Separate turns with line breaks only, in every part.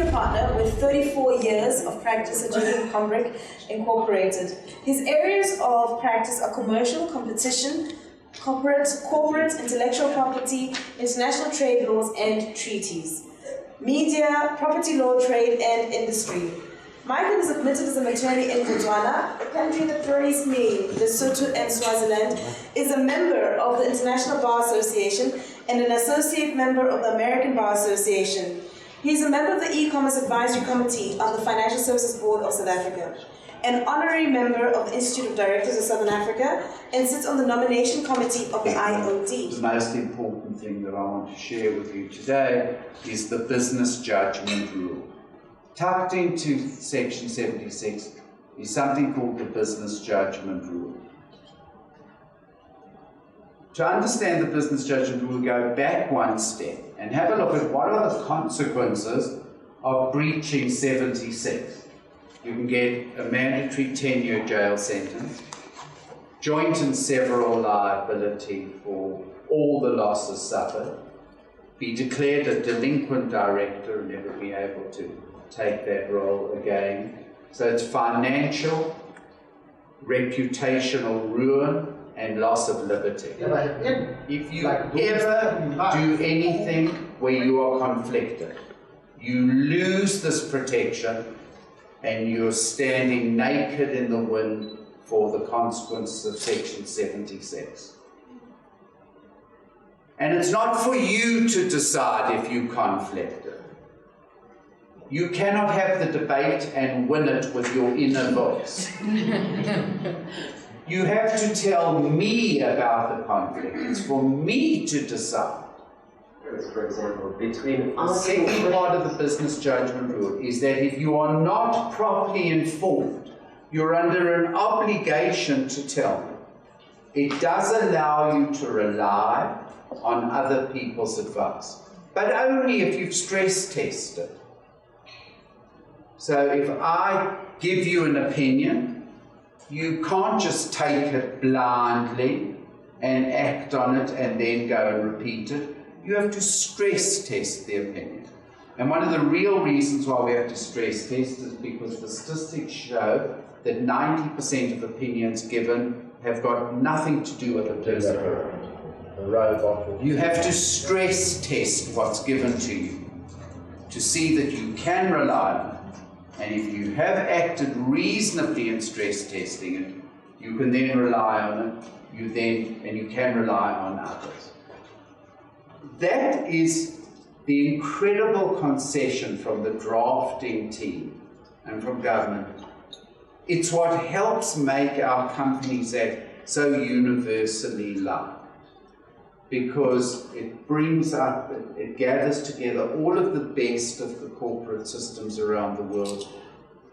senior partner with 34 years of practice at Judin Incorporated. His areas of practice are commercial, competition, corporate, intellectual property, international trade laws and treaties, media, property law, trade and industry. Michael is admitted as an attorney in Botswana, a country that worries me, Lesotho and Swaziland, is a member of the International Bar Association and an associate member of the American Bar Association. He is a member of the E-Commerce Advisory Committee of the Financial Services Board of South Africa, an honorary member of the Institute of Directors of Southern Africa, and sits on the nomination committee of the IOD.
The most important thing that I want to share with you today is the business judgment rule. Tucked into Section 76 is something called the business judgment rule. To understand the business judgment rule, go back one step and have a look at what are the consequences of breaching 76. You can get a mandatory 10-year jail sentence, joint and several liability for all the losses suffered, be declared a delinquent director and never be able to take that role again. So it's financial, reputational ruin, and loss of liberty. If you ever do anything where you are conflicted, you lose this protection and you're standing naked in the wind for the consequences of Section 76. And it's not for you to decide if you conflicted. You cannot have the debate and win it with your inner voice. You have to tell me about the conflict. It's for me to decide.
For example, between
the second part of the business judgment rule is that if you are not properly informed, you're under an obligation to tell me. It does allow you to rely on other people's advice, but only if you've stress tested. So if I give you an opinion, you can't just take it blindly and act on it and then go and repeat it. You have to stress test the opinion. And one of the real reasons why we have to stress test is because the statistics show that 90% of opinions given have got nothing to do with the person. You have to stress test what's given to you to see that you can rely on it. And if you have acted reasonably in stress testing it, you can then rely on it, and you can rely on others. That is the incredible concession from the drafting team and from government. It's what helps make our companies act so universally liked, because it brings up, it gathers together all of the best of the corporate systems around the world.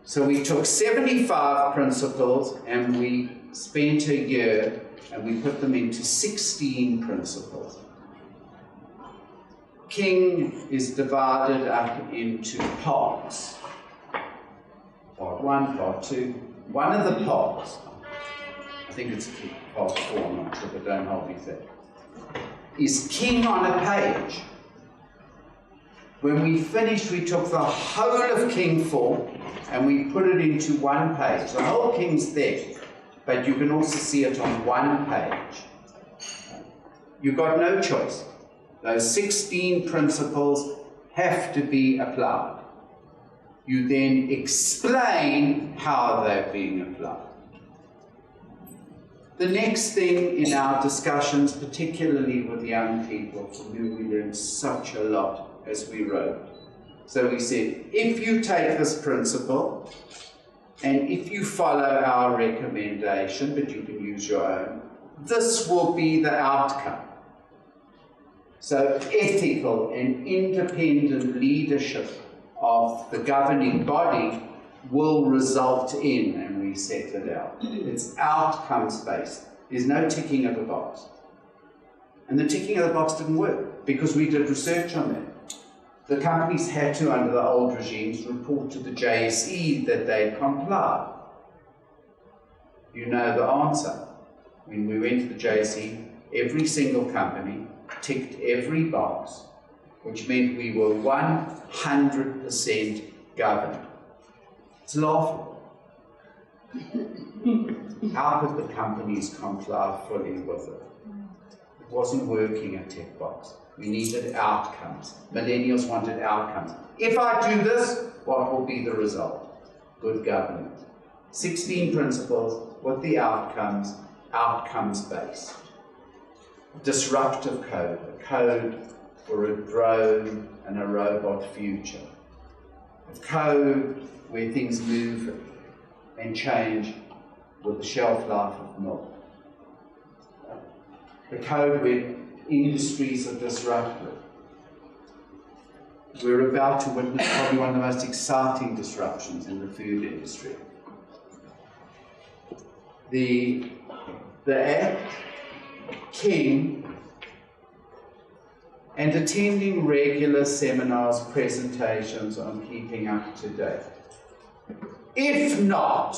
So we took 75 principles and we spent a year and we put them into 16 principles. King is divided up into parts. Part 1, part 2. One of the parts, I think it's part 4, I'm not sure, but don't hold me to that, is king on a page. When we finished, we took the whole of King 4 and we put it into one page. The whole King's there, but you can also see it on one page. You've got no choice. Those 16 principles have to be applied. You then explain how they're being applied. The next thing in our discussions, particularly with young people, from whom we learned such a lot as we wrote. So we said, if you take this principle, and if you follow our recommendation, but you can use your own, this will be the outcome. So ethical and independent leadership of the governing body will result in, and we set it out. It's outcomes-based. There's no ticking of a box. And the ticking of the box didn't work because we did research on that. The companies had to, under the old regimes, report to the JSE that they complied. You know the answer. When we went to the JSE, every single company ticked every box which meant we were 100% governed. It's laughable. How could the companies comply fully with it? It wasn't working a tick box. We needed outcomes. Millennials wanted outcomes. If I do this, what will be the result? Good government. 16 principles with the outcomes, outcomes-based. Disruptive code, a code for a drone and a robot future. A code where things move and change with the shelf life of milk. The code where industries are disrupted. We're about to witness probably one of the most exciting disruptions in the food industry. The act, King, and attending regular seminars, presentations on keeping up to date. If not,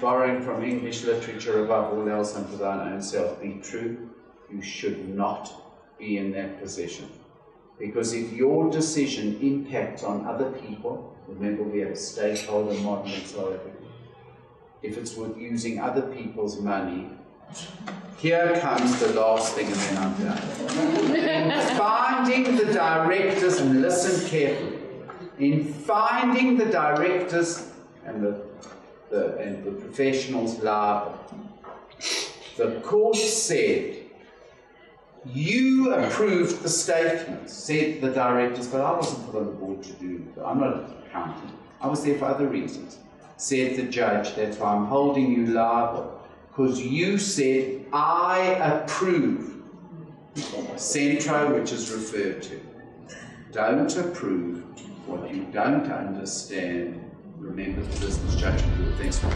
borrowing from English literature above all else unto thine own self, be true, you should not be in that position. Because if your decision impacts on other people, remember we have a stakeholder model in South Africa, if it's with using other people's money, here comes the last thing and then I'm done. In finding the directors, and listen carefully, in finding the directors and the professionals liable, the court said, you approved the statements, said the directors, but I wasn't put on the board to do that. I'm not an accountant. I was there for other reasons. Said the judge, that's why I'm holding you liable, because you said, I approve. Centro, which is referred to. Don't approve what you don't understand. Remember the business judgment rule. Thanks for